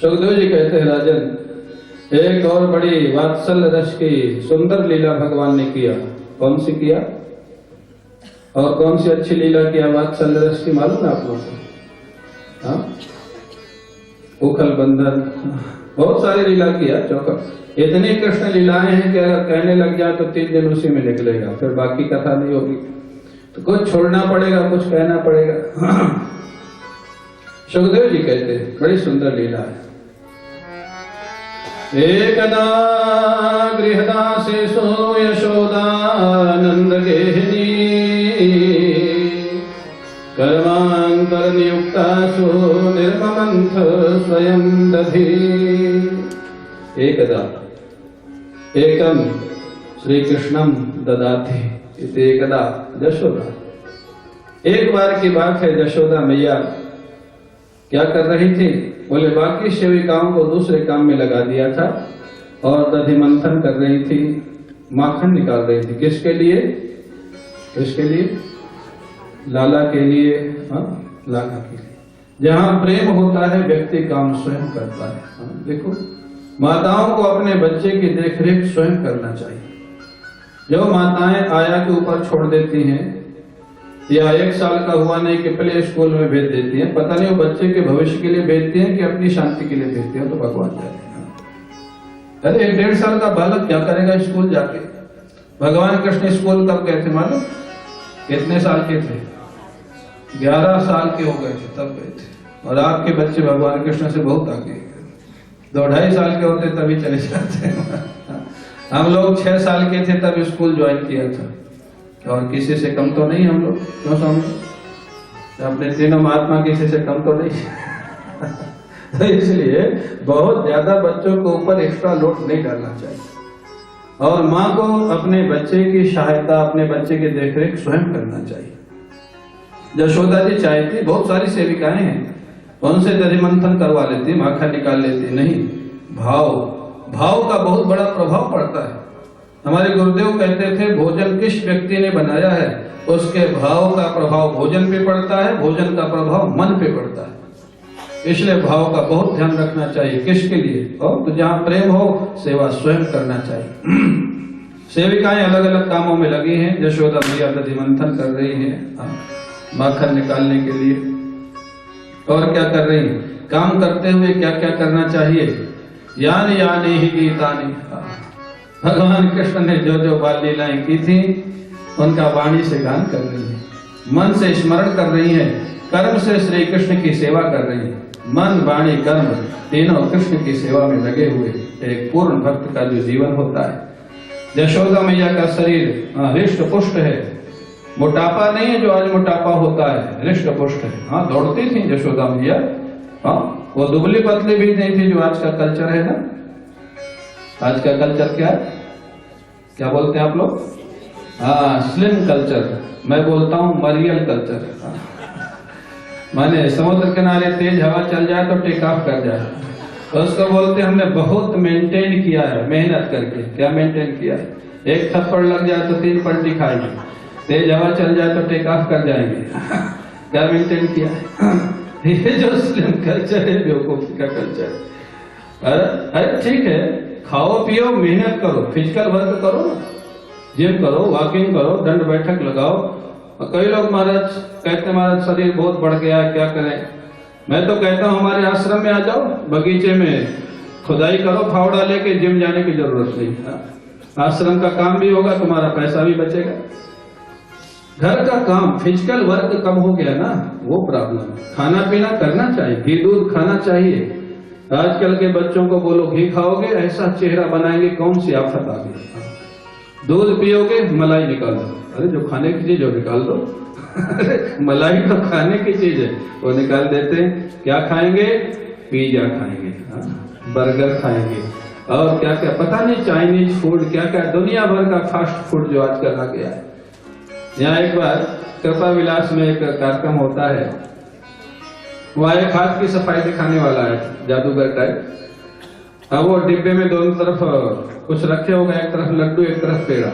सुखदेव जी कहते हैं राजन, एक और बड़ी वात्सल्य रस की सुंदर लीला भगवान ने किया। कौन सी किया और कौन सी अच्छी लीला किया वात्सल्य रस की, मालूम है आप लोगों को? हाँ, उखल बंधन, बहुत सारी लीला किया। चौकट इतनी कृष्ण लीलाएं हैं कि अगर कहने लग जाए तो 3 दिन उसी में निकलेगा, फिर बाकी कथा नहीं होगी। तो कुछ छोड़ना पड़ेगा, कुछ कहना पड़ेगा। सुखदेव जी कहते हैं बड़ी सुंदर लीला है। एकदा गृहदासेषु यशोदानंद गेहिनी कर्मांतर नियुक्तासु निर्ममंथ स्वयं दधी। एकदा एकम श्री कृष्णम ददाति इति एकदा यशोदा। एक बार की बात है, यशोदा मैया क्या कर रही थी? बोले बाकी सेविकाओं को दूसरे काम में लगा दिया था और दधि मंथन कर रही थी, माखन निकाल रही थी। किसके लिए? किसके लिए? लाला के लिए। हाँ, लाला के लिए। जहाँ प्रेम होता है व्यक्ति काम स्वयं करता है। हाँ, देखो माताओं को अपने बच्चे की देखरेख स्वयं करना चाहिए। जो माताएं आया के ऊपर छोड़ देती हैं या 1 साल का हुआ नहीं कि प्ले स्कूल में भेज देती हैं, पता नहीं वो बच्चे के भविष्य के लिए भेजती हैं कि अपनी शांति के लिए भेजती हैं, तो भगवान जाने। अरे 1-1.5 साल का बालक क्या करेगा स्कूल जाके? भगवान कृष्ण स्कूल कब गए थे मालूम? कितने साल के थे? 11 साल के हो गए थे तब गए थे। और आपके बच्चे भगवान कृष्ण से बहुत आगे, 2-2.5 साल के होते तभी चले जाते हैं। हम लोग 6 साल के थे तब स्कूल ज्वाइन किया था, और किसी से कम तो नहीं हम लोग। क्यों स्वामी? अपने तीनों महात्मा किसी से कम तो नहीं। तो इसलिए बहुत ज्यादा बच्चों को ऊपर एक्स्ट्रा लोड नहीं डालना चाहिए, और माँ को अपने बच्चे की सहायता, अपने बच्चे की देखरेख स्वयं करना चाहिए। यशोदा जी चाहती, बहुत सारी सेविकाएं हैं, उनसे दधि मंथन करवा लेती, माखन निकाल लेती। नहीं, भाव का बहुत बड़ा प्रभाव पड़ता है। हमारे गुरुदेव कहते थे भोजन किस व्यक्ति ने बनाया है उसके भाव का प्रभाव भोजन पे पड़ता है, भोजन का प्रभाव मन पे पड़ता है। इसलिए भाव का बहुत ध्यान रखना चाहिए। किसके लिए? और तो जहाँ प्रेम हो सेवा स्वयं करना चाहिए। सेविकाएं अलग अलग कामों में लगी हैं। यशोदा मैया दधि मंथन कर रही हैं माखन निकालने के लिए। और क्या कर रही हैं? काम करते हुए क्या क्या करना चाहिए? यानी यानी ही गीतानी। भगवान कृष्ण ने जो जो बाल लीलाएं की थी उनका वाणी से गान कर रही है, मन से स्मरण कर रही है, कर्म से श्री कृष्ण की सेवा कर रही है। मन वाणी कर्म तीनों कृष्ण की सेवा में लगे हुए एक पूर्ण भक्त का जो जीवन होता है। यशोदा मैया का शरीर हृष्ट पुष्ट है, मोटापा नहीं है जो आज मोटापा होता है, हृष्ट पुष्ट है। हाँ, दौड़ती थी यशोदा मैया। हाँ, वो दुबली पतली भी नहीं थी जो आज का कल्चर है ना। आज का कल्चर क्या बोलते हैं आप लोग? हाँ, स्लिम कल्चर। मैं बोलता हूँ मरियल कल्चर। माने समुद्र किनारे तेज हवा चल जाए तो टेक ऑफ कर जाए, तो उसको बोलते हमने बहुत मेंटेन किया है, मेहनत करके। क्या मेंटेन किया है? 1 थप्पड़ लग जाए तो 3 पलटी खाएंगे, तेज हवा चल जाए तो टेक ऑफ कर जाएंगे। क्या मेंटेन किया है? ये जो स्लिम कल्चर है, बेवकूफी का कल्चर। अरे ठीक है, खाओ पियो, मेहनत करो, फिजिकल वर्क करो, जिम करो, वॉकिंग करो, दंड बैठक लगाओ। कई लोग महाराज कहते महाराज शरीर बहुत बढ़ गया है, क्या करें? मैं तो कहता हूँ हमारे आश्रम में आ जाओ, बगीचे में खुदाई करो, फावड़ा लेके, जिम जाने की जरूरत नहीं। आश्रम का काम भी होगा, तुम्हारा पैसा भी बचेगा। घर का काम, फिजिकल वर्क कम हो गया ना, वो प्रॉब्लम है। खाना पीना करना चाहिए, घी दूध खाना चाहिए। आजकल के बच्चों को बोलो घी खाओगे ऐसा चेहरा बनाएंगे, कौन सी आफत आ गई। दूध पियोगे, मलाई निकाल दो। अरे जो खाने की चीज हो निकाल दो। मलाई तो खाने की चीज है, वो निकाल देते हैं। क्या खाएंगे? पिज्जा खाएंगे, बर्गर खाएंगे, और क्या क्या पता नहीं, चाइनीज फूड, क्या क्या दुनिया भर का फास्ट फूड जो आजकल आ गया है। यहाँ एक बार कृपा विलास में एक कार्यक्रम होता है, वहाँ एक हाथ की सफाई दिखाने वाला है, जादूगर टाइप। अब वो डिब्बे में दोनों तरफ कुछ रखे होगा, एक तरफ लड्डू एक तरफ पेड़ा।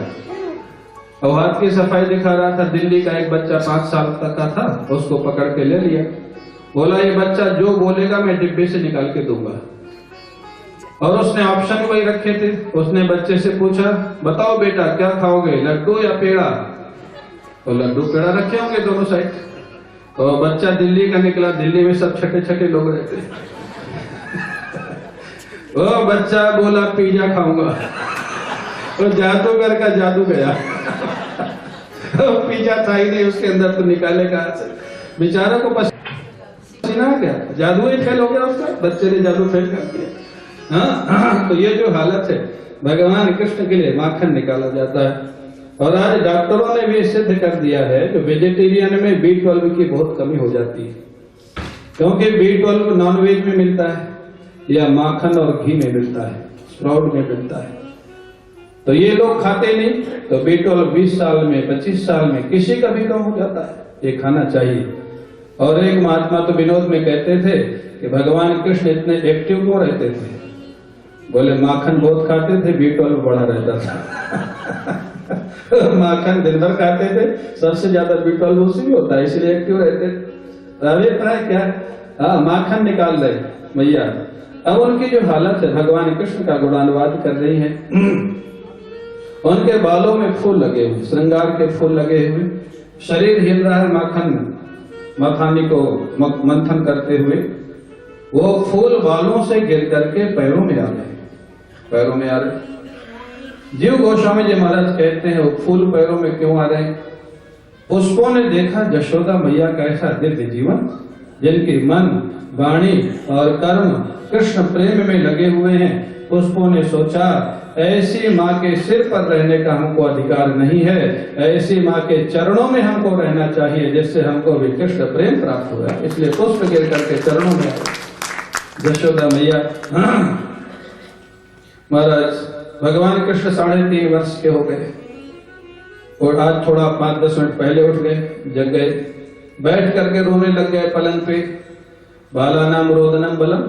और हाथ की सफाई दिखा रहा था। दिल्ली का एक बच्चा 5 साल तक का था, उसको पकड़ के ले लिया। बोला ये बच्चा जो बोलेगा मैं डिब्बे से निकाल के दूंगा। और उसने ऑप्शन वही रखे थे। उसने बच्चे से पूछा, बताओ बेटा क्या खाओगे, लड्डू या पेड़ा? तो लड्डू पेड़ा रखे होंगे दोनों साइड। तो बच्चा दिल्ली का निकला, दिल्ली में सब छठे छठे लोग रहते हैं। वो बच्चा बोला पिज्जा खाऊंगा। तो जादूगर का जादू गया। पिज्जा था ही नहीं उसके अंदर, तो निकाले कहां से? बेचारा को पसीना आ गया, जादू ही फेल हो गया उसका, बच्चे ने जादू फेल कर दिया। हाँ, तो ये जो हालत है, भगवान कृष्ण के लिए माखन निकाला जाता है। और आज डॉक्टरों ने भी सिद्ध कर दिया है कि वेजिटेरियन में B12 की बहुत कमी हो जाती है, क्योंकि B12 नॉनवेज में मिलता है या माखन और घी में मिलता है, स्प्राउट में मिलता है। तो ये लोग खाते नहीं, तो B12 20 साल में 25 साल में किसी का भी कम हो जाता है, ये खाना चाहिए। और एक महात्मा तो विनोद में कहते थे कि भगवान कृष्ण इतने एक्टिव क्यों रहते थे? बोले माखन बहुत खाते थे, B12 बढ़ा रहता था। माखन दिन भर खाते थे, सबसे ज्यादा B12 उसी में होता है, इसलिए एक्टिव रहते थे। अभिप्राय क्या? हाँ, माखन निकाल रहे मैया। अब उनकी जो हालत है, भगवान कृष्ण का गुणानुवाद कर रही है। उनके बालों में फूल लगे हुए, श्रृंगार के फूल लगे हुए, शरीर हिल रहा है माखन मखानी को मंथन करते हुए। वो फूल बालों से गिर करके पैरों में आ रहे, पैरों में आ रहे। जीव गोस्वामी जी महाराज कहते हैं वो फूल पैरों में क्यों आ रहे हैं? पुष्पों ने देखा यशोदा मैया का ऐसा दिव्य जीवन, जिनकी मन, वाणी और कर्म कृष्ण प्रेम में लगे हुए हैं। पुष्पों ने सोचा ऐसी माँ के सिर पर रहने का हमको अधिकार नहीं है, ऐसी माँ के चरणों में हमको रहना चाहिए, जिससे हमको भी कृष्ण प्रेम प्राप्त हुआ। इसलिए पुष्प गिर करके चरणों में आए यशोदा मैया। महाराज भगवान कृष्ण 3.5 वर्ष के हो गए और आज थोड़ा 5-10 मिनट पहले उठ गए, जग गए, बैठ करके रोने लग गए पलंग पे। बालानाम रोदनम बलम।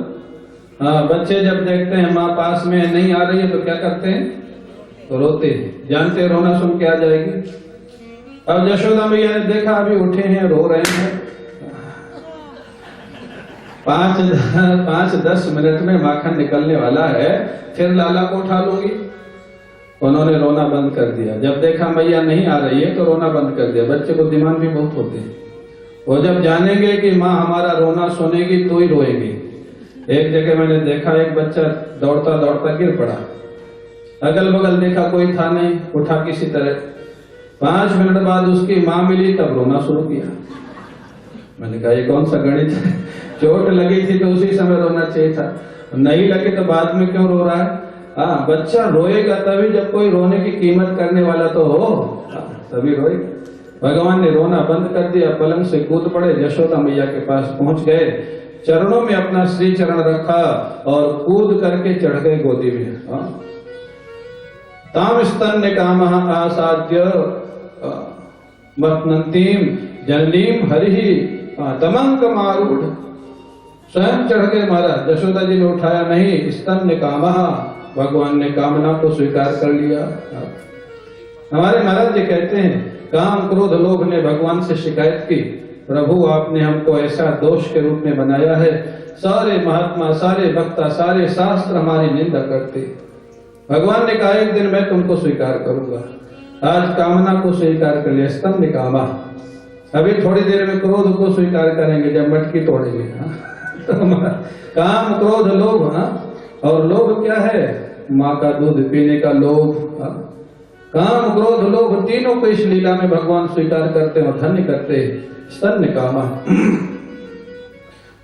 हाँ, बच्चे जब देखते हैं माँ पास में नहीं आ रही है तो क्या करते हैं? तो रोते हैं, जानते हैं रोना सुन के आ जाएगी। अब यशोदा मैया ने देखा अभी उठे हैं, रो रहे हैं, 5-10 मिनट में माखन निकलने वाला है, फिर लाला को उठा लूंगी। उन्होंने रोना बंद कर दिया। जब देखा मैया नहीं आ रही है तो रोना बंद कर दिया। बच्चे बुद्धिमान भी बहुत होते हैं, वो जब जानेंगे कि माँ हमारा रोना सुनेगी तो ही रोएगी। एक जगह मैंने देखा एक बच्चा दौड़ता दौड़ता गिर पड़ा, अगल बगल देखा कोई था नहीं, उठा किसी तरह। 5 मिनट बाद उसकी माँ मिली, तब रोना शुरू किया। मैंने कहा ये कौन सा गणित है? चोट लगी थी तो उसी समय रोना चाहिए था, नहीं लगी तो बाद में क्यों रो रहा है? हाँ, बच्चा रोएगा तभी जब कोई रोने की कीमत करने वाला तो हो, तभी रोएगा। भगवान ने रोना बंद कर दिया, पलंग से कूद पड़े, यशोदा मैया के पास पहुंच गए, चरणों में अपना श्री चरण रखा और कूद करके चढ़ गए गोदी में। ताम स्तन्य काम आसाद्य मत्नंतीम जननीम हरि तमंक मारूढ़। स्वयं चढ़ गए महाराज। यशोदा जी ने उठाया नहीं, स्तन्य कामः, भगवान ने कामना को स्वीकार कर लिया। हमारे महाराज जी कहते हैं काम क्रोध लोभ ने भगवान से शिकायत की, प्रभु आपने हमको ऐसा दोष के रूप में बनाया है, सारे महात्मा, सारे भक्ता, सारे शास्त्र हमारी निंदा करते। भगवान ने कहा एक दिन मैं तुमको स्वीकार करूंगा। आज कामना को स्वीकार कर लिया, स्तन्य कामा। अभी थोड़ी देर में क्रोध को स्वीकार करेंगे जब मटकी तोड़ेंगे। काम क्रोध लोभ। और लोभ क्या है? माँ का दूध पीने का लोभ। काम क्रोध लोभ तीनों को इस लीला में भगवान स्वीकार करते हैं और धन्य करते हैं। स्तन्य कामा,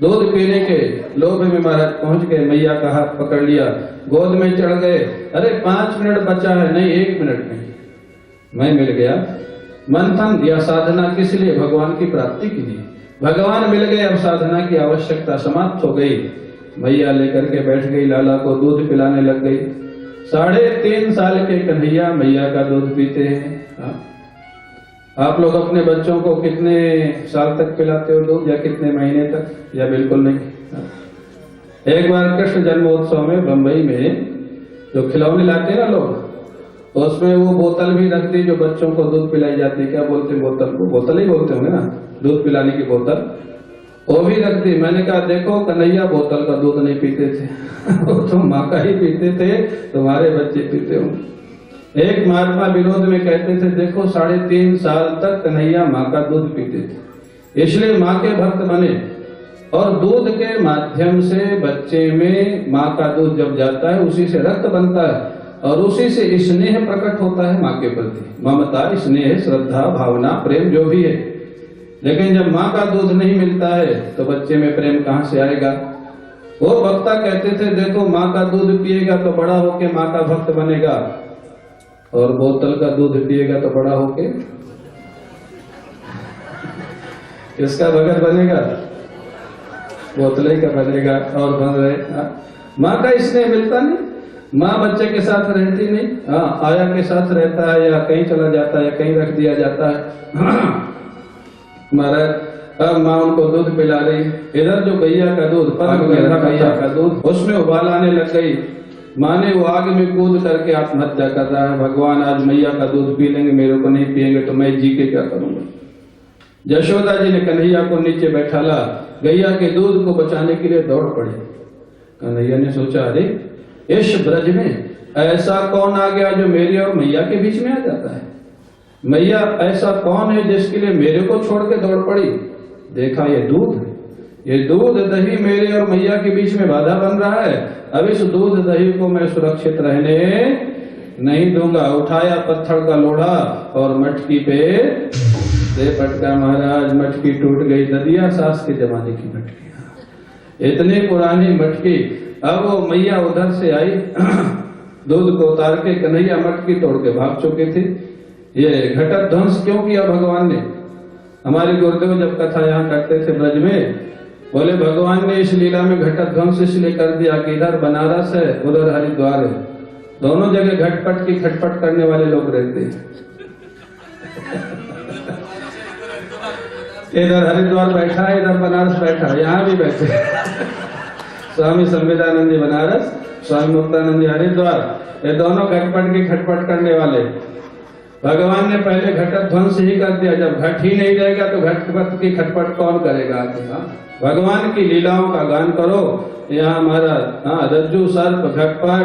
दूध पीने के लोभ में महाराज पहुंच गए। मैया का हाथ पकड़ लिया, गोद में चढ़ गए। अरे 5 मिनट बचा है, नहीं 1 मिनट में मैं मिल गया। मंथन या साधना किस लिए? भगवान की प्राप्ति के लिए। भगवान मिल गए, अब साधना की आवश्यकता समाप्त हो गई। मैया लेकर के बैठ गई, लाला को दूध पिलाने लग गई। 3.5 साल के कन्हैया मैया का दूध पीते हैं। आप लोग अपने बच्चों को कितने साल तक पिलाते हो दूध, या कितने महीने तक, या बिल्कुल नहीं? एक बार कृष्ण जन्मोत्सव में बंबई में जो खिलौने लाते हैं ना लोग, तो उसमें वो बोतल भी रखती जो बच्चों को दूध पिलाई जाती है। क्या बोलते हैं बोतल को? बोतल ही बोलते होंगे ना, दूध पिलाने की बोतल। वो भी रख दी। मैंने कहा देखो कन्हैया बोतल का दूध नहीं पीते थे वो तो माँ का ही पीते थे, तुम्हारे बच्चे पीते होंगे। एक महात्मा विनोद में कहते थे देखो 3.5 साल तक कन्हैया माँ का दूध पीते थे, इसलिए माँ के भक्त बने। और दूध के माध्यम से बच्चे में माँ का दूध जब जाता है उसी से रक्त बनता है और उसी से स्नेह प्रकट होता है माँ के प्रति, ममता, स्नेह, श्रद्धा, भावना, प्रेम जो भी है। लेकिन जब माँ का दूध नहीं मिलता है तो बच्चे में प्रेम कहाँ से आएगा। वो वक्ता कहते थे देखो माँ का दूध पिएगा तो बड़ा होके माँ का भक्त बनेगा, और बोतल का दूध पिएगा तो बड़ा होके किसका भगत बनेगा? बोतल का बनेगा। और बन रहे माँ का इसने मिलता नहीं, माँ बच्चे के साथ रहती नहीं। हाँ, आया के साथ रहता है या कहीं चला जाता है या कहीं रख दिया जाता है। महाराज अब माँ उनको दूध पिला रही, इधर जो गैया का दूध परम गया गैया का दूध, उसमें उबाल आने लग गई। माँ ने वो आग में कूद करके आत्महत्या कर रहा है, भगवान आज मैया का दूध पी लेंगे, मेरे को नहीं पिएंगे तो मैं जी के क्या करूंगा। यशोदा जी ने कन्हैया को नीचे बैठाला, गैया के दूध को बचाने के लिए दौड़ पड़ी। कन्हैया ने सोचा अरे इस ब्रज में ऐसा कौन आ गया जो मेरी और मैया के बीच में आ जाता है। मैया ऐसा कौन है जिसके लिए मेरे को छोड़ के दौड़ पड़ी। देखा ये दूध दही मेरे और मैया के बीच में बाधा बन रहा है। अब इस दूध दही को मैं सुरक्षित रहने नहीं दूंगा। उठाया पत्थर का लोढ़ा और मटकी पे दे पटका। महाराज मटकी टूट गई। ददिया सास के जमाने की मटकी, इतनी पुरानी मटकी। अब वो मैया उधर से आई दूध को उतार के, कन्हैया मटकी तोड़ के भाग चुके थे। ये घटत ध्वंस क्यों किया भगवान ने? हमारे गुरुदेव जब कथा यहाँ करते थे ब्रज में, बोले भगवान ने इस लीला में घटत ध्वंस इसलिए कर दिया कि इधर बनारस है उधर हरिद्वार है, दोनों जगह घटपट की खटपट करने वाले लोग रहते हैं। इधर हरिद्वार बैठा है, इधर बनारस बैठा है, यहाँ भी बैठे स्वामी संविदानंद जी बनारस, स्वामी मुक्तानंद जी हरिद्वार, ये दोनों घटपट की खटपट करने वाले। भगवान ने पहले घटत ध्वंस ही कर दिया। जब घट ही नहीं रहेगा तो घटपट की खटपट कौन करेगा? भगवान की लीलाओं का गान करो। यहाँ हमारा रज्जू सर्प घटपट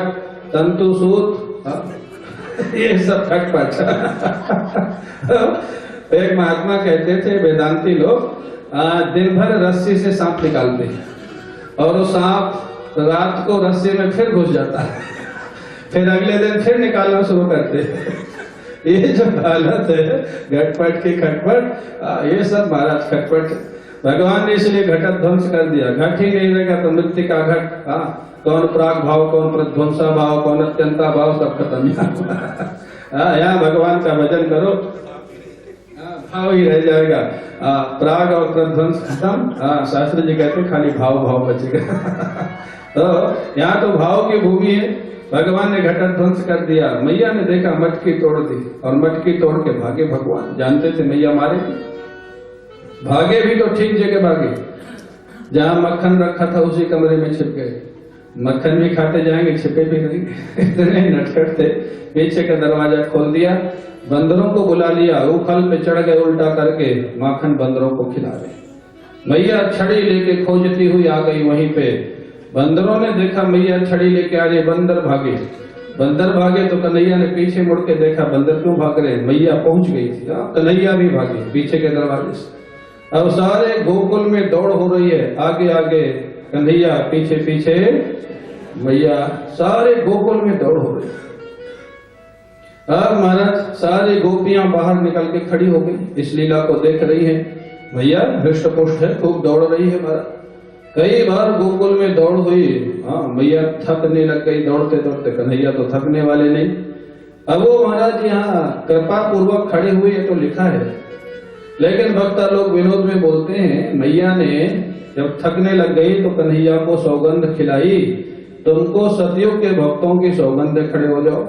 तंतु सूत ये सब घटपट। एक महात्मा कहते थे वेदांती लोग दिन भर रस्सी से सांप निकालते हैं और वो सांप रात को रस्सी में फिर घुस जाता है, फिर अगले दिन फिर निकालना शुरू करते हैं। ये जो हालत है घटपट की खटपट, ये सब महाराज खटपट। भगवान ने इसलिए घटत ध्वंस कर दिया। घट ही नहीं रहेगा तो मृत्यु का घट, कौन प्राग भाव, कौन प्रध्वंसा भाव, कौन अत्यंता भाव, सब खत्म। यहाँ भगवान का भजन करो, भाव ही रह जाएगा। प्राग और प्रध्वंस खत्म। शास्त्री जी कहते खाली भाव भाव बचेगा। तो यहाँ तो भाव की भूमि है। भगवान ने घटत ध्वंस कर दिया। मैया ने देखा मटकी तोड़ दी और मटकी तोड़ के भागे। भगवान जानते थे मैया मारेगी, भागे भी तो ठीक जगह भागे। जहां मक्खन रखा था उसी कमरे में छिप गए। मक्खन भी खाते जाएंगे, छिपे भी नहीं। इतने नटखट थे। पीछे का दरवाजा खोल दिया, बंदरों को बुला लिया, उखल पे चढ़ गए उल्टा करके, माखन बंदरों को खिला रहे। मैया छड़ी लेके खोजती हुई आ गई वहीं पे। बंदरों ने देखा मैया छड़ी लेके आ रही, बंदर भागे। बंदर भागे तो कन्हैया ने पीछे मुड़ के देखा बंदर क्यों भाग रहे। मैया पहुंच गई थी, कन्हैया भी भागे पीछे के दरवाजे से। अब सारे गोकुल में दौड़ हो रही है, आगे आगे कन्हैया, पीछे पीछे मैया, सारे गोकुल में दौड़ हो रही है। अब महाराज सारी गोपियां बाहर निकल के खड़ी हो गई, इस लीला को देख रही है। मैया हृष्ट पुष्ट है, खूब दौड़ रही है। महाराज कई बार गोकुल में दौड़ हुई। मैया थकने लग गई दौड़ते दौड़ते, कन्हैया तो थकने वाले नहीं। अब वो महाराज यहाँ कृपा पूर्वक खड़े हुए तो लिखा है, लेकिन भक्ता लोग विनोद में बोलते हैं मैया ने जब थकने लग गई तो कन्हैया को सौगंध खिलाई। तुमको सतयुग के भक्तों की सौगंध, खड़े हो जाओ।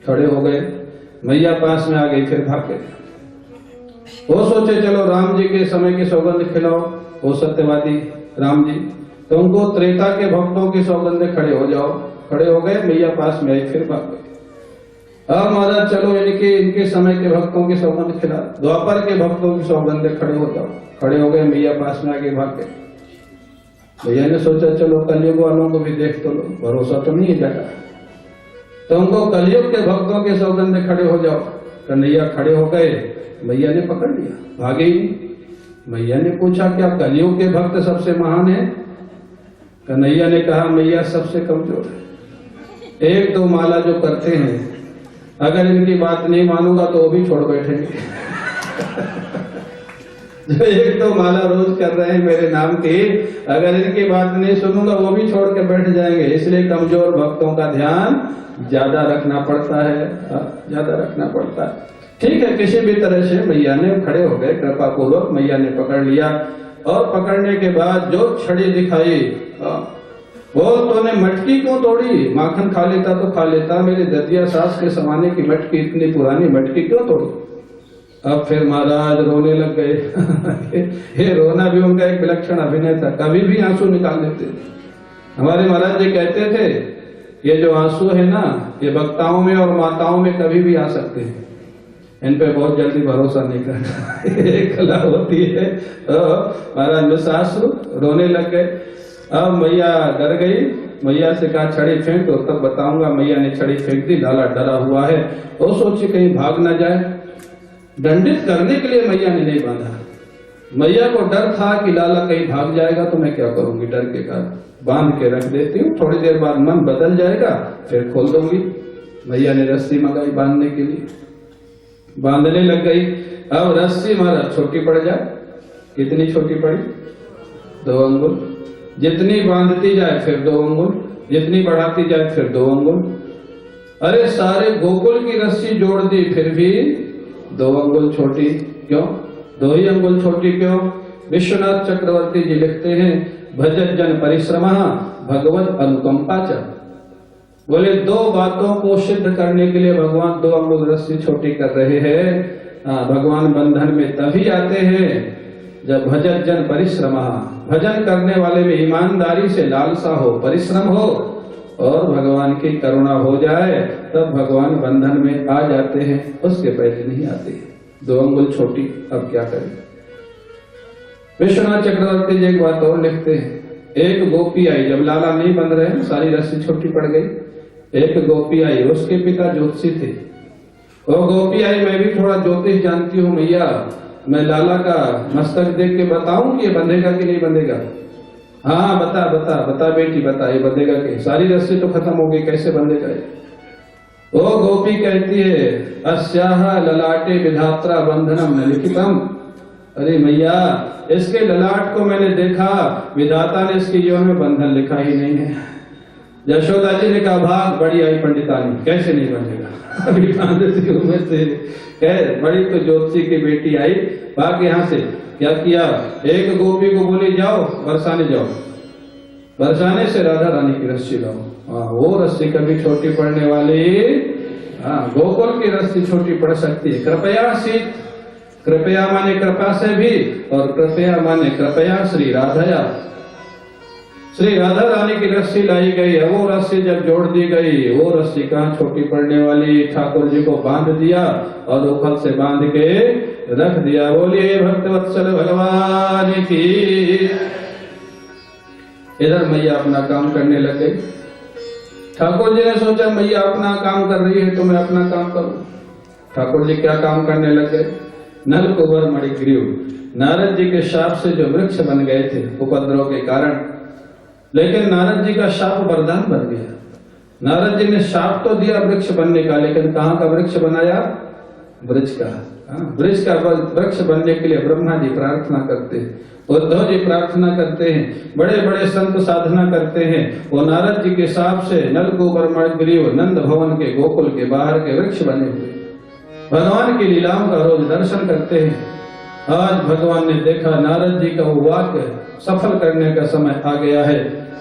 खड़े हो गए, मैया पास में आ गई, फिर भाग गए। वो सोचे चलो राम जी के समय की सौगंध खिलाओ, वो सत्यवादी राम जी, तुमको त्रेता के भक्तों की सौगंध, खड़े हो जाओ। खड़े हो गए, मैया पास में आई, फिर भाग गए। अब महाराज चलो इनके समय के भक्तों की सौगंध खिला, द्वापर के भक्तों की सौगंध खड़े हो जाओ। खड़े हो गए, मैया पास में आगे भाग गए। भैया ने सोचा चलो कलयुग वालों को भी देख तो लो, भरोसा तो नहीं है बेटा। तो उनको कलयुग के भक्तों के सौगंध खड़े हो जाओ। कन्हैया खड़े हो गए, मैया ने पकड़ लिया, भागे ही। मैया ने पूछा क्या कलयुग के भक्त सबसे महान है? कन्हैया ने कहा मैया सबसे कमजोर है। एक दो माला जो करते हैं, अगर इनकी बात नहीं मानूंगा तो वो भी छोड़ बैठेंगे। जो एक दो माला रोज कर रहे हैं मेरे नाम की, अगर इनकी बात नहीं सुनूंगा वो भी छोड़ के बैठ जाएंगे। इसलिए कमजोर भक्तों का ध्यान ज्यादा रखना पड़ता है, ज्यादा रखना पड़ता है। ठीक है, किसी भी तरह से मैया ने खड़े हो गए, कृपा पूर्वक मैया ने पकड़ लिया। और पकड़ने के बाद जो छड़ी दिखाई, बोल तूने मटकी क्यों तोड़ी? माखन खा लेता तो खा लेता, मेरी ददिया सास के समाने की मटकी, इतनी पुरानी मटकी क्यों तोड़ी? अब फिर महाराज रोने लग गए। ये रोना भी उनका एक विलक्षण अभिनय था, कभी भी आंसू निकाल देते थे। हमारे महाराज जी कहते थे ये जो आंसू है ना, ये वक्ताओं में और माताओं में कभी भी आ सकते हैं, इन पे बहुत जल्दी भरोसा नहीं करना। एक कला होती है। तो महाराज में सासू रोने लग गए। अब मैया डर गई, मैया से कहा छड़ी फेंक दो तब बताऊंगा। मैया ने छड़ी फेंक दी, लाला डरा हुआ है, वो सोचे कहीं भाग ना जाए। दंडित करने के लिए मैया ने नहीं बांधा। मैया को डर था कि लाला कहीं भाग जाएगा तो मैं क्या करूंगी, डर के कारण बांध के रख देती हूँ, थोड़ी देर बाद मन बदल जाएगा फिर खोल दूंगी। मैया ने रस्सी मंगाई बांधने के लिए, बांधने लग गई। अब रस्सी महाराज छोटी पड़ जाए, कितनी छोटी पड़ी? 2 अंगुल। जितनी बांधती जाए फिर 2 अंगुल, जितनी बढ़ाती जाए फिर 2 अंगुल। अरे सारे गोकुल की रस्सी जोड़ दी फिर भी 2 अंगुल छोटी क्यों? 2 ही अंगुल छोटी क्यों? विश्वनाथ चक्रवर्ती जी लिखते हैं भजत जन परिश्रम भगवत अनुकंपा च। बोले 2 बातों को सिद्ध करने के लिए भगवान 2 अंगुल रस्सी छोटी कर रहे हैं। भगवान बंधन में तभी आते हैं जब भजत जन परिश्रम, भजन करने वाले में ईमानदारी से लालसा हो, परिश्रम हो और भगवान की करुणा हो जाए, तब भगवान बंधन में आ जाते हैं, उसके पहले नहीं आते। 2 अंगुल छोटी, अब क्या करें? विश्वनाथ चक्रवर्ती जी एक बात और लिखते हैं, एक गोपी आई, जब लाला नहीं बंध रहे, सारी रस्सी छोटी पड़ गई। एक गोपी आई, उसके पिता ज्योतिषी थे। वो गोपी आई, मैं भी थोड़ा ज्योतिष जानती हूँ मैया, मैं लाला का मस्तक देख के बताऊं कि ये बंधेगा कि नहीं बंधेगा? हाँ बता बता बता बेटी बता, ये बंधेगा कि? सारी रस्सी तो खत्म हो गई, कैसे बंधेगा ये? वो गोपी कहती है अस्याह ललाटे विधात्रा बंधनम न लिखितम। अरे मैया, इसके ललाट को मैंने देखा, विधाता ने इसके जीवन में बंधन लिखा ही नहीं है। यशोदा जी ने कहा भाग, बड़ी आई पंडितानी, कैसे नहीं बंधेगा? अभी बांधती हूँ मैं तेरे। बड़ी तो ज्योतिषी की बेटी आई, भाग यहाँ से। क्या किया? एक गोपी को बोली जाओ बरसाने जाओ, बरसाने से राधा रानी की रस्सी लाओ। वो रस्सी कभी छोटी पड़ने वाली? गोकुल की रस्सी छोटी पड़ सकती है। कृपया शीत, कृपया माने कृपा से भी, और कृपया माने कृपया श्री राधया, श्री राधा रानी की रस्सी लाई गई। वो रस्सी जब जोड़ दी गई, वो रस्सी कहाँ छोटी पड़ने वाली? ठाकुर जी को बांध दिया और उखल से बांध के रख दिया। बोलिए भक्तवत्सल भगवान की। इधर मैया अपना काम करने लग गई। ठाकुर जी ने सोचा मैया अपना काम कर रही है तो मैं अपना काम करूं। ठाकुर जी क्या काम करने लग गए? नल कुंवर मणिग्रीव, नारद जी के शाप से जो वृक्ष बन गए थे उपद्रव के कारण, लेकिन नारद जी का शाप वरदान बन गया। नारद जी ने शाप तो दिया वृक्ष बनने का, लेकिन कहाँ का वृक्ष बनाया? वृक्ष का। वृक्ष का वृक्ष बनने के लिए ब्रह्मा जी प्रार्थना करते हैं, उद्धव जी प्रार्थना करते हैं, बड़े बड़े संत साधना करते हैं। वो नारद जी के शाप से नल कुंवर मणिग्रीव नंद भवन के गोकुल के बाहर के वृक्ष बने हुए। भगवान की लीलाओं का रोज दर्शन करते हैं। आज भगवान ने देखा नारद जी का वो वाक्य सफल करने का समय आ गया है।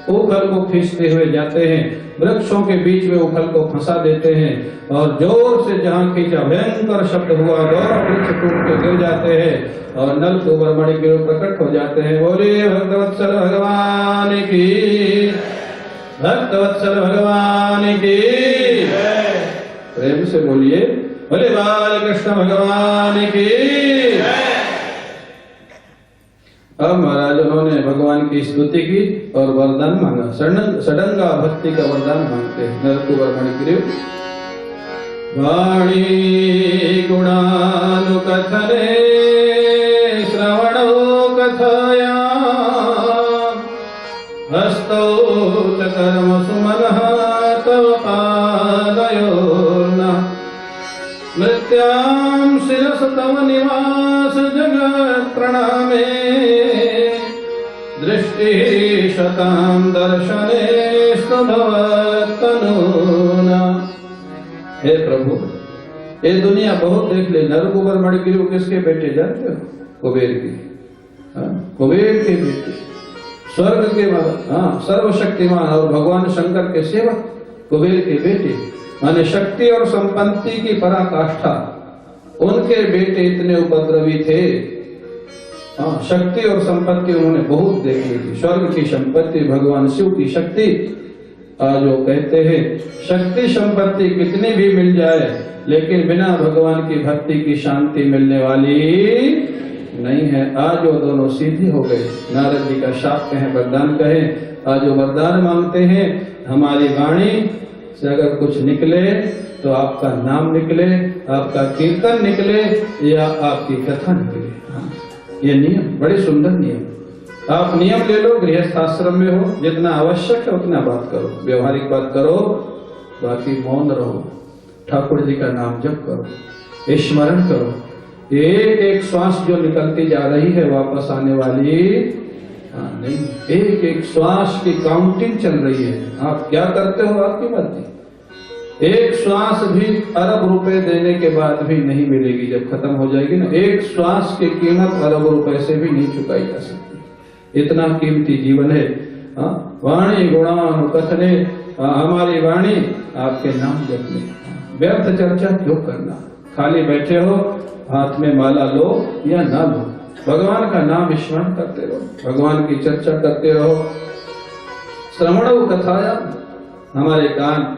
उखल को खींचते हुए जाते हैं, वृक्षों के बीच में उखल को फंसा देते हैं और जोर से जहाँ खींचा भयंकर शब्द हुआ, दोनों वृक्ष टूट के गिर जाते हैं और नल कुंवर मणिग्रीव प्रकट हो जाते हैं। बोलिए भक्तवत्सल भगवान की, भक्तवत्सल भगवान की। प्रेम से बोलिए बोले बाल कृष्ण भगवान की। अब महाराज उन्होंने भगवान की स्तुति की और वरदान मांगा। षडंगा भक्ति का वरदान मांगते हैं नरकुबर मणिग्रीव। वाणी गुणानुकथने श्रवणो कथया हस्तौ च कर्म सुमनः तव पादयोर्नः मृत्यां शिरस तव निवास जगत् प्रणामे दृष्टि शतां दर्शनेस्तु भवत्तनूना। हे प्रभु, ये दुनिया बहुत देख ले। नरकुबर मणिग्रीव किसके बेटे जानते हो? कुबेर की। कुबेर के बेटे, स्वर्ग के सर्वशक्तिमान और भगवान शंकर के सेवक कुबेर के बेटे, माने शक्ति और संपत्ति की पराकाष्ठा। उनके बेटे इतने उपद्रवी थे। शक्ति और संपत्ति उन्होंने बहुत देख ली थी। स्वर्ग की संपत्ति, भगवान शिव की शक्ति। आज वो कहते हैं शक्ति संपत्ति कितनी भी मिल जाए लेकिन बिना भगवान की भक्ति की शांति मिलने वाली नहीं है। आज वो दोनों सीधे हो गए। नारद जी का शाप कहें, वरदान कहें। आज वो वरदान मांगते हैं हमारी वाणी से अगर कुछ निकले तो आपका नाम निकले, आपका कीर्तन निकले या आपकी कथा निकले। ये नियम बड़े सुंदर नियम। आप नियम ले लो, गृहस्थ आश्रम में हो, जितना आवश्यक है उतना बात करो, व्यवहारिक बात करो, बाकी मौन रहो। ठाकुर जी का नाम जप करो, स्मरण करो। एक एक श्वास जो निकलती जा रही है वापस आने वाली नहीं। एक एक श्वास की काउंटिंग चल रही है। आप क्या करते हो आपकी मर्जी। एक श्वास भी अरब रुपए देने के बाद भी नहीं मिलेगी। जब खत्म हो जाएगी ना, एक श्वास की कीमत अरब रुपए से भी नहीं चुकाई जा सकती। इतना कीमती जीवन है। वाणी गुणानुकथने, हमारी वाणी आपके नाम जपने। व्यर्थ चर्चा क्यों करना। खाली बैठे हो, हाथ में माला लो या ना लो, भगवान का नाम स्मरण करते रहो, भगवान की चर्चा करते रहो। श्रवण कथाया, हमारे कान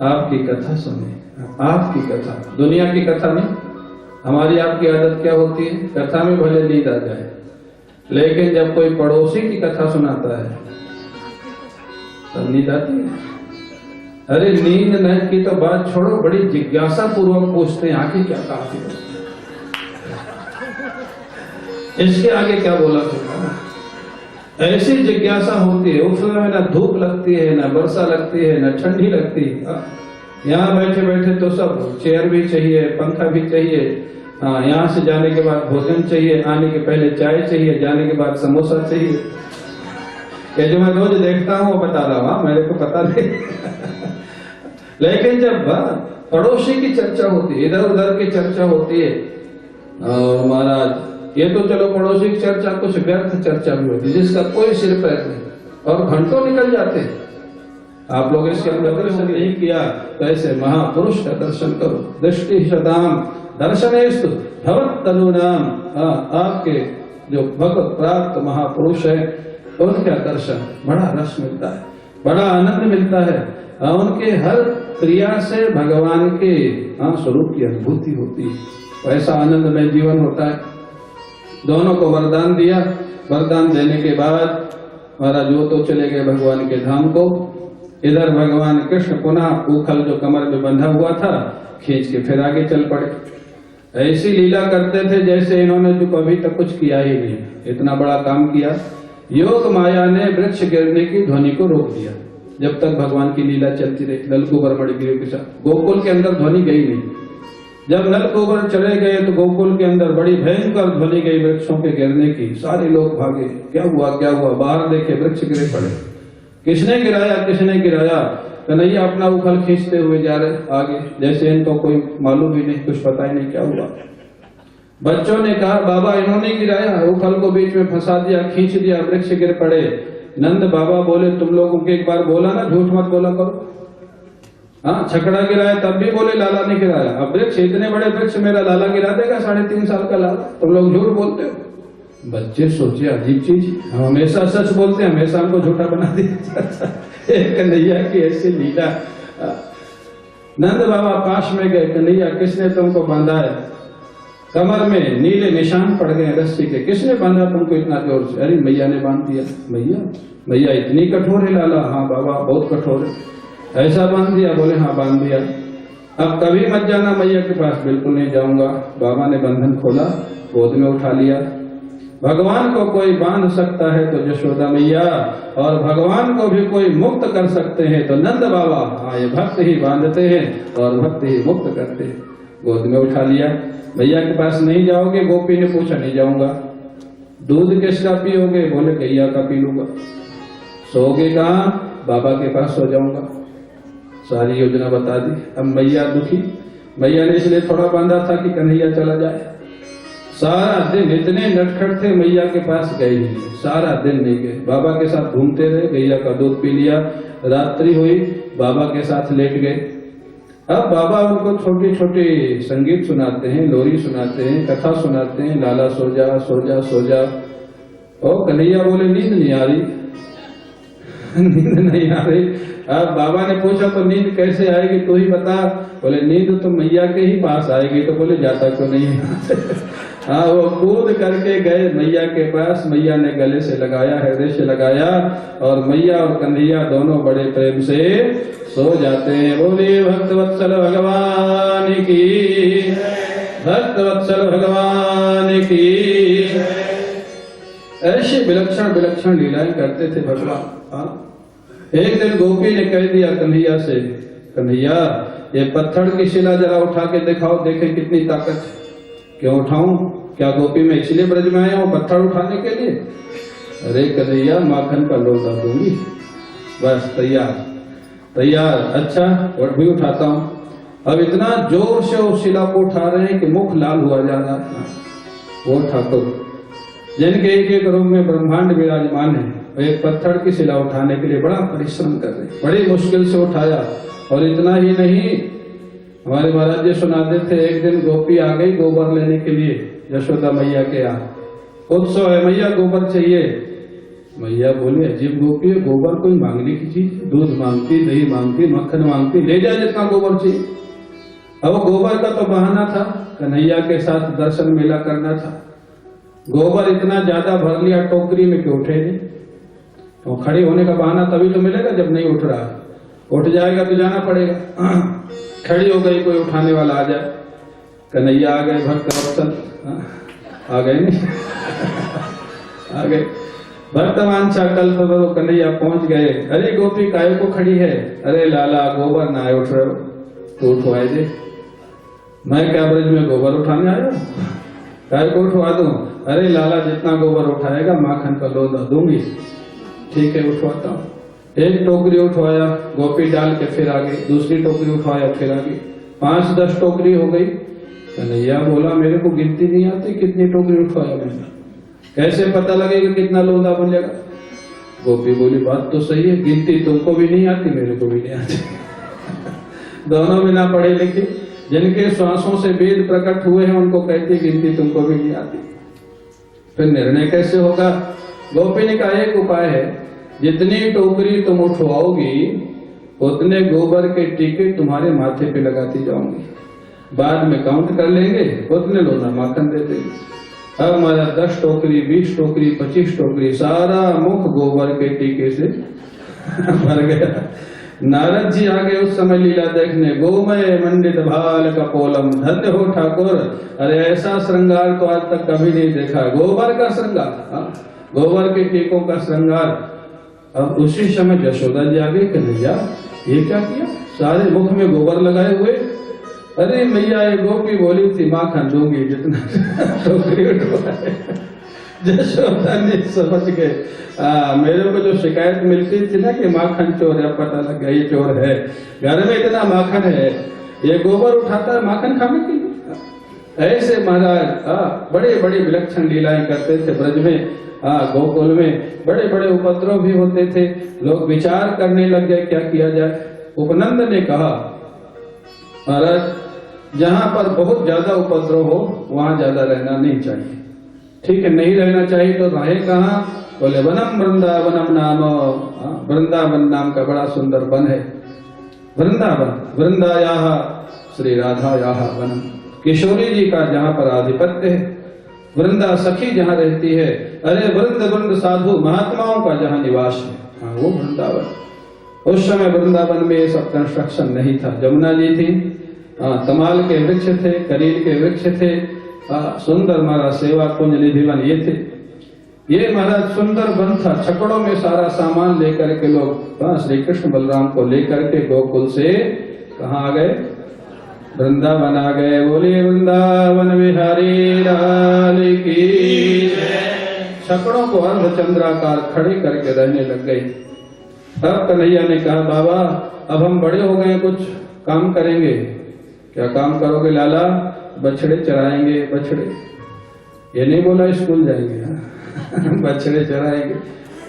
आपकी कथा सुने। आपकी कथा, दुनिया की कथा नहीं। हमारी आपकी आदत क्या होती है, कथा में भले नींद आ जाए लेकिन जब कोई पड़ोसी की कथा सुनाता है तब नींद आती है। अरे नींद नहीं की तो बात छोड़ो, बड़ी जिज्ञासा पूर्वक पूछते हैं आगे क्या कहा थी, इसके आगे क्या बोला था। ऐसी जिज्ञासा होती है। उस समय ना धूप लगती है, ना वर्षा लगती है, ना ठंडी लगती है। यहाँ बैठे बैठे तो सब चेयर भी चाहिए, पंखा भी चाहिए। यहाँ से जाने के बाद भोजन चाहिए, आने के पहले चाय चाहिए, जाने के बाद समोसा चाहिए। ये जो मैं रोज देखता हूँ वो बता रहा हूँ, मेरे को पता नहीं। लेकिन जब पड़ोसी की चर्चा होती है, इधर उधर की चर्चा होती है, और महाराज ये तो चलो पड़ोसी की चर्चा, कुछ व्यर्थ चर्चा भी होती है जिसका कोई सिर पैर नहीं, और घंटों निकल जाते हैं। आप लोग इसके अंदर दर्शन नहीं किया तो ऐसे महापुरुष का दर्शन करो। दृष्टि शताम दर्शनेस्तु भवत्तनूनाम, आपके जो भगवत प्राप्त महापुरुष है उनका दर्शन बड़ा रस मिलता है, बड़ा आनंद मिलता है। उनके हर क्रिया से भगवान के स्वरूप की अनुभूति होती है। ऐसा आनंदमय जीवन होता है। दोनों को वरदान दिया। वरदान देने के बाद महाराज वो तो चले गए भगवान के धाम को। इधर भगवान कृष्ण पुनः उखल जो कमर में बंधा हुआ था खींच के फिर आगे चल पड़े। ऐसी लीला करते थे जैसे इन्होंने जो कभी तक कुछ किया ही नहीं। इतना बड़ा काम किया। योग माया ने वृक्ष गिरने की ध्वनि को रोक दिया। जब तक भगवान की लीला चलती रही नलकुबर मणिग्रीव के साथ, गोकुल के अंदर ध्वनि गई नहीं। जब नलकुबर चले गए तो गोकुल के अंदर बड़ी भयंकर ध्वनि गई वृक्षों के गिरने की। सारे लोग भागे, क्या हुआ क्या हुआ। बाहर देखे वृक्ष गिरे पड़े। किसने गिराया किसने गिराया। कन्हैया अपना उखल खींचते हुए जा रहे आगे, जैसे इनको कोई मालूम ही नहीं, कुछ पता ही नहीं क्या हुआ। बच्चों ने कहा बाबा इन्होंने गिराया, उखल को बीच में फंसा दिया, खींच दिया, वृक्ष गिर पड़े। नंद बाबा बोले तुम लोगों के एक बार बोला ना झूठ मत बोला करो। छकड़ा गिराया तब भी बोले लाला ने गिराया। अब वृक्ष, इतने बड़े वृक्ष मेरा लाला गिरा देगा, 3.5 साल का लाला, तुम लोग झूठ बोलते हो। बच्चे सोचे अजीब चीज, हम हमेशा सच बोलते हैं, हमेशा हमको झूठा बना दिया। कन्हैया की ऐसी लीला। नंद बाबा पास में गए, कन्हैया किसने तुमको बांधा है? कमर में नीले निशान पड़ गए रस्सी के, किसने बांधा तुमको इतना जोर से? अरे मैया ने बांध दिया। मैया? मैया इतनी कठोर है लाला? हाँ बाबा बहुत कठोर है। ऐसा बांध दिया? बोले हाँ बांध दिया। अब कभी मत जाना मैया के पास। बिल्कुल नहीं जाऊंगा। बाबा ने बंधन खोला, गोद में उठा लिया। भगवान को कोई बांध सकता है तो यशोदा मैया, और भगवान को भी कोई मुक्त कर सकते हैं तो नंद बाबा। हाँ, ये भक्त ही बांधते हैं और भक्त ही मुक्त करते हैं। गोद में उठा लिया। मैया के पास नहीं जाओगे? गोपी ने पूछा। नहीं जाऊंगा। दूध किसका पियोगे? बोले गैया का पी लूंगा। सोओगे कहाँ? बाबा के पास सो जाऊंगा। सारी योजना बता दी। अब मैया दुखी। मैया ने इसलिए थोड़ा बांधा था कि कन्हैया चला जाए। सारा दिन इतने नटखट थे, मैया के पास गए ही नहीं। सारा दिन नहीं गए, बाबा के साथ घूमते रहे। गैया का दूध पी लिया। रात्रि हुई, बाबा के साथ लेट गए। अब बाबा उनको छोटी छोटी संगीत सुनाते हैं, लोरी सुनाते हैं, कथा सुनाते हैं। लाला सो जा सो जा सो जा। और कन्हैया बोले नींद नहीं आ रही। नींद नहीं आ रही। अब बाबा ने पूछा तो नींद कैसे आएगी तू ही बता। बोले नींद तो मैया के ही पास आएगी। तो बोले जाता तो नहीं है। हाँ, वो कूद करके गए मैया के पास। मैया ने गले से लगाया, हृदय से लगाया, और मैया और कन्हैया दोनों बड़े प्रेम से सो जाते हैं। बोले भक्तवत्सल भगवान की, भक्तवत्सल भगवान की। ऐसे विलक्षण विलक्षण लीलाएं करते थे भगवान। एक दिन गोपी ने कह दिया कन्हैया से, कन्हैया ये पत्थर की शिला जरा उठा के दिखाओ, देखें कितनी ताकत है। क्यों उठाऊं? क्या गोपी में इसलिए ब्रज में आया हूं पत्थर उठाने के लिए? अरे कन्हैया माखन का लोटा दूंगी। बस तैयार तैयार। अच्छा, और भी उठाता हूं। अब इतना जोर से उस शिला को उठा रहे हैं कि मुख लाल हुआ जा रहा है। वो ठाकुर जिनके एक एक रूप में ब्रह्मांड विराजमान है, एक पत्थर की शिला उठाने के लिए बड़ा परिश्रम कर रहे, बड़ी मुश्किल से उठाया। और इतना ही नहीं, हमारे महाराज जी सुनाते थे, एक दिन गोपी आ गई गोबर लेने के लिए यशोदा मैया के यहाँ। उत्सव है, मैया गोबर चाहिए। मैया बोले अजीब गोपी है, गोबर कोई मांगने की चीज? दूध मांगती, दही मांगती, मक्खन मांगती, ले जा जितना गोबर चाहिए। अब गोबर का तो बहाना था, कन्हैया के साथ दर्शन मेला करना था। गोबर इतना ज्यादा भर लिया टोकरी में कि उठे नहीं। तो खड़े होने का बहाना तभी तो मिलेगा जब नहीं उठ रहा। उठ जाएगा तो जाना पड़ेगा। खड़ी हो गई, कोई उठाने वाला आ जाए। कन्हैया आ गए, भक्त वत्सल आ गए नहीं आ गए। भक्तवांछा कल्पतरु कन्हैया पहुंच गए। अरे गोपी काय को खड़ी है? अरे लाला गोबर ना उठ रहे हो तो उठवाए दे। मैं क्या ब्रज में गोबर उठाने आया? काय को उठवा दूं? अरे लाला जितना गोबर उठाएगा माखन का लोटा दूंगी। ठीक है, उठवाता हूँ। एक टोकरी उठवाया, गोपी डाल के फिर आ गई। दूसरी टोकरी उठवाया, फिर आ गई। 5-10 टोकरी हो गई। कन्हैया बोला मेरे को गिनती नहीं आती कितनी टोकरी उठवाया मैंने, कैसे पता लगेगा कितना लोंदा बनेगा? गोपी बोली बात तो सही है, गिनती तुमको भी नहीं आती, मेरे को भी नहीं आती। दोनों बिना पढ़े लिखे, जिनके श्वासों से वेद प्रकट हुए हैं उनको कहती गिनती तुमको भी नहीं आती। फिर निर्णय कैसे होगा? गोपी ने कहा एक उपाय है, जितनी टोकरी तुम उठवाओगी उतने गोबर के टीके तुम्हारे माथे पे लगाती जाऊंगी। बाद में काउंट कर लेंगे, उतने लोना माखन दे देंगे। अब हमारा 10 टोकरी, 20 टोकरी, 25 टोकरी, सारा मुख गोबर के टीके से भर गया। नारद जी आ गए उस समय लीला देखने। गोमय मंडित भाल कपोलम, धन्य हो ठाकुर, अरे ऐसा श्रृंगार तो आज तक कभी नहीं देखा। गोबर का श्रृंगार, गोबर के टीकों का श्रृंगार। अब उसी समय यशोदा जी आ गई। कन्हैया ये क्या किया? सारे मुख में गोबर लगाए हुए। अरे मैया ये गोपी बोली थी माखन दूंगी जितना टोकरी उठवाए। यशोदा ने समझ गए, मेरे को जो शिकायत मिलती थी ना कि माखन चोर है, पता लग गया ये चोर है। घर में इतना माखन है, ये गोबर उठाता है माखन खाने के लिए। ऐसे महाराज बड़े बड़े विलक्षण लीलाएं करते थे ब्रज में। गोकुल में बड़े बड़े उपद्रव भी होते थे। लोग विचार करने लग गए क्या किया जाए। उपनंद ने कहा महाराज जहां पर बहुत ज्यादा उपद्रव हो वहां ज्यादा रहना नहीं चाहिए। ठीक है, नहीं रहना चाहिए तो रहे कहाँ? बोले वनम वृंदावनम नाम, वृंदावन नाम का बड़ा सुंदर वन है। वृंदावन, वृंदायाः श्री राधायाः वनम, किशोरी जी का जहाँ पर आधिपत्य है, वृंदा सखी जहाँ रहती है, अरे वृंद वृंद साधु महात्माओं का जहाँ निवास है, हाँ वो वृंदावन। उस समय वृंदावन में ये सब कंस्ट्रक्शन नहीं था। जमुना जी थी, तमाल के वृक्ष थे, करील के वृक्ष थे, सुंदर महाराज सेवा कुंज निधिवन ये थे। ये महाराज सुंदर वन था, छकड़ों में सारा सामान लेकर के लोग श्री कृष्ण बलराम को लेकर के गोकुल से कहाँ आ गए? वृंदावन आ गए। बोले वृंदावन बिहारी लाल की। छकड़ों को अर्धचंद्राकार खड़े करके रहने लग गई। तब कन्हैया ने कहा, बाबा अब हम बड़े हो गए, कुछ काम करेंगे। क्या काम करोगे लाला? बछड़े चराएंगे। बछड़े, ये नहीं बोला स्कूल जाएंगे बछड़े चराएंगे।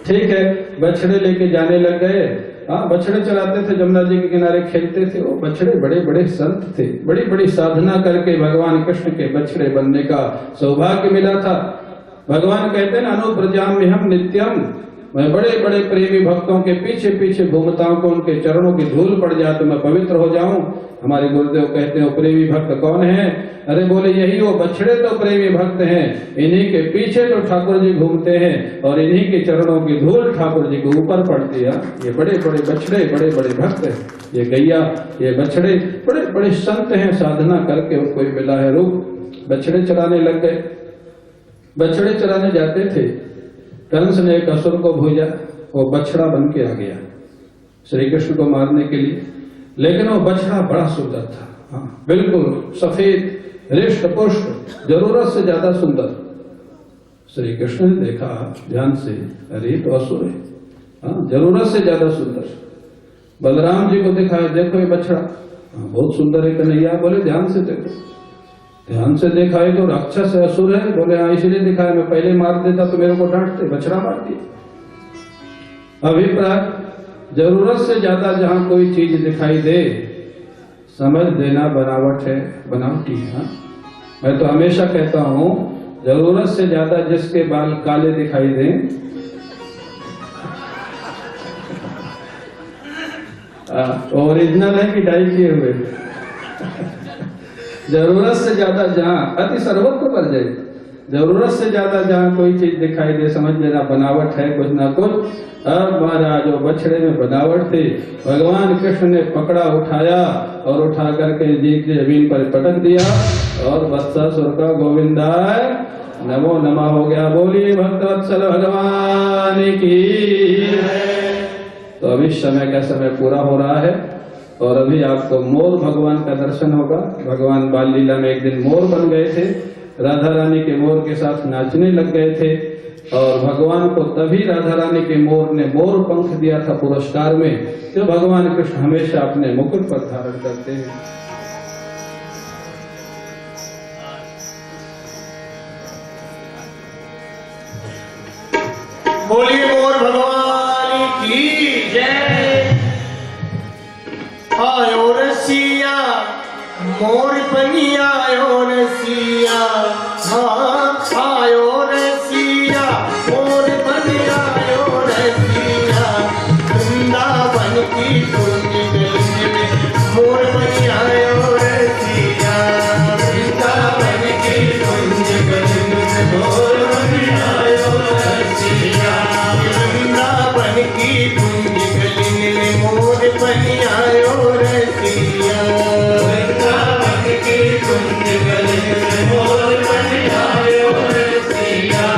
ठीक है, बछड़े लेके जाने लग गए। हाँ, बछड़े चराते थे, जमुना जी के किनारे खेलते थे। वो बछड़े बड़े बड़े संत थे, बड़ी बड़ी साधना करके भगवान कृष्ण के बछड़े बनने का सौभाग्य मिला था। भगवान कहते हैं, अनुप्रजाम्यहम नित्यम, मैं बड़े बड़े प्रेमी भक्तों के पीछे पीछे घूमता हूँ, को उनके चरणों की धूल पड़ जाए तो मैं पवित्र हो जाऊं। हमारे गुरुदेव कहते हैं, वो प्रेमी भक्त कौन है? अरे बोले यही वो बछड़े तो प्रेमी भक्त हैं, इन्हीं के पीछे तो ठाकुर जी घूमते हैं और इन्हीं के चरणों की धूल ठाकुर जी के ऊपर पड़ती है। ये बड़े बड़े बछड़े, बड़े बड़े भक्त हैं। ये गैया, ये बछड़े बड़े बड़े संत हैं, साधना करके उनको मिला है रूप। बछड़े चराने लग गए। बछड़े चराने जाते थे, कंस ने एक असुर को भेजा, वो बछड़ा बन के आ गया श्री कृष्ण को मारने के लिए। लेकिन वो बछड़ा बड़ा सुंदर था, हाँ, बिल्कुल सफेद, हृष्ट पुष्ट, जरूरत से ज्यादा सुंदर। श्री कृष्ण ने देखा ध्यान से, अरे तो असुर है, हाँ, जरूरत से ज्यादा सुंदर। बलराम जी को दिखाया, देखो ये बछड़ा, हाँ, बहुत सुंदर है कन्हैया। बोले ध्यान से देखो। ध्यान से देखा है तो राक्षस है, असुर है। बोले हाँ, इसलिए दिखाया, मैं पहले मार देता तो मेरे को डांटते, बछड़ा मार दिया। अभिप्राय, जरूरत से ज्यादा जहां कोई चीज दिखाई दे, समझ देना बनावट है, बनावटी है। मैं तो हमेशा कहता हूं, जरूरत से ज्यादा जिसके बाल काले दिखाई दें, ओरिजिनल है कि डाई किए हुए। जरूरत से ज्यादा जहां अति सर्वत्र पर जाए, जरूरत से ज्यादा जहां कोई चीज दिखाई दे, समझ लेना बनावट है कुछ ना कुछ। अब महाराज वो बछड़े में बनावट थी, भगवान कृष्ण ने पकड़ा, उठाया और उठा करके जी की जमीन पर पटक दिया और वत्सासुर का गोविंदाय नमो नमः हो गया। बोलिए भक्तवत्सल भगवान की। तो अभी समय का समय पूरा हो रहा है और अभी आपको मोर भगवान का दर्शन होगा। भगवान बाल लीला में एक दिन मोर बन गए थे, राधा रानी के मोर के साथ नाचने लग गए थे और भगवान को तभी राधा रानी के मोर ने मोर पंख दिया था पुरस्कार में, जो भगवान कृष्ण हमेशा अपने मुकुट पर धारण करते हैं। बोलिए मोर भगवान की जय। आयो रसिया मोर बनी आयो रसिया, हाँ आयो रसिया मोर बनी आयो रसिया। वृंदावन की कुंज गली में मोर बनी आयो रसिया। वृंदावन की कुंज गली में मोर बनी आयो रसिया। वृंदावन की कुंज गली में मोर बनी आयो रसिया। वृंदावन की कुंज गली में मोर बनी आयो रसिया।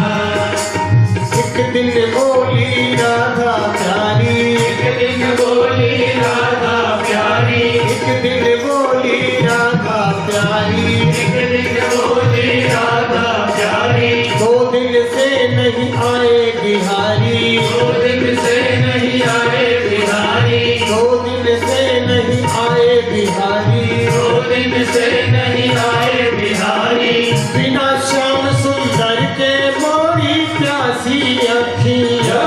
एक दिन बोली राधा प्यारी, एक दिन बोली राधा प्यारी, एक दिन बोली राधा प्यारी, एक दिन बोली राधा प्यारी। 2 दिन से नहीं आए बिहारी, 2 दिन से नहीं आए बिहारी, 2 दिन से नहीं आए बिहारी, 2 दिन से नहीं आए बिहारी। बिना श्याम सुंदर के मोरी प्यासी अखियाँ,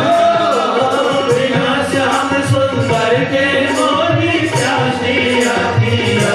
बिना श्याम सुंदर के मोरी प्यासी अखियाँ।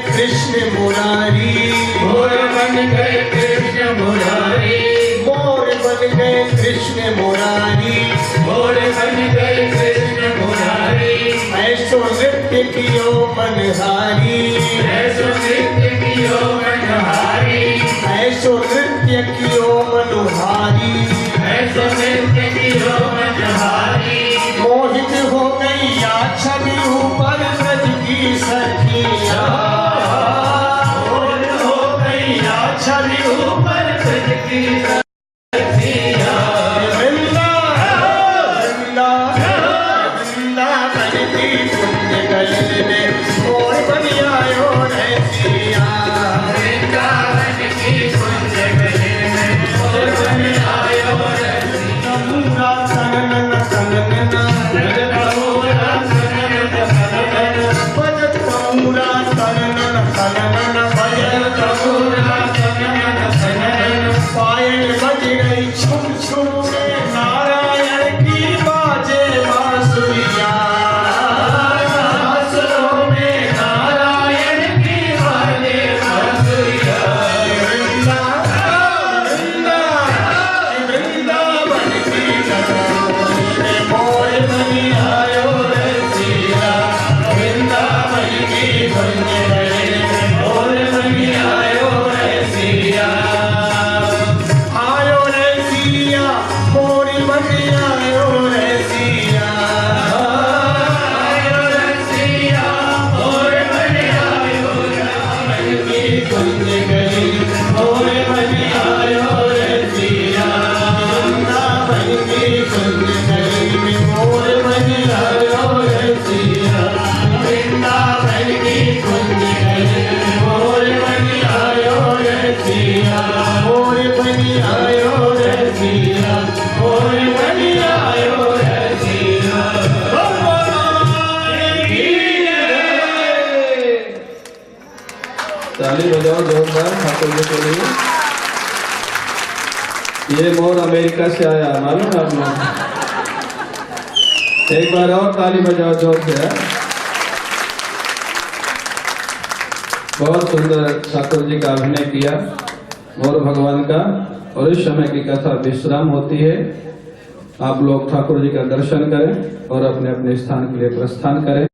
कृष्ण मुरारी, मोर बन गए कृष्ण मुरारी, मोर बन गए कृष्ण मुरारी, मोर बन गए कृष्ण मुरारी, ऐसो नृत्य कियो मनहारी, ऐसो नृत्य कियो मनहारी, ऐसो नृत्य कियो मनहारी, ऐसो नृत्य कियो मनहारी, मोहित हो गई या छवि ऊपर ब्रज की सखिया, मोर हो गई या छवि ऊपर ब्रज की सखिया, वृंदा वृंदा वृंदावन की कुंज गली में मोर बन आयो रे सिया, वृंदावन की कुंज गली में मोर बन आयो रे तमुरा तनन तनन भज तमुरा तनन तनन, भज तमुरा तनन तनन भज तमुरा तनन तनन, पायल बज गई छुम छुम रे नारायण की बाजे बांसुरिया, आसरों में नारायण की बाजे बांसुरिया, वृंदा वृंदा वृंदावन की गली में मोर बन आयो रे सिया, वृंदावन की कुंज गली में मोर बन आयो रे सिया, आयो रे सिया मोर बन आयो रे सिया, आयो रे सिया, मोर बन आयो रावण की कुंज गली मोर बन आयो रे सिया, वृंदावन की कुंज गली में मोर बन आयो रे सिया, वृंदावन की कुंज गली में मोर बन आयो रे सिया, मोर बन आयो रे सिया, मोर बन आयो रे सिया, भगवान की जय। ताली बजाओ जोरदार ठाकुर जी के लिए। ये मोर अमेरिका से आया, मालूम है आपको? एक बार और ताली बजाओ जोर से। बहुत सुंदर ठाकुर जी का अभिनय किया मोर भगवान का। और इस समय की कथा विश्राम होती है। आप लोग ठाकुर जी का दर्शन करें और अपने अपने स्थान के लिए प्रस्थान करें।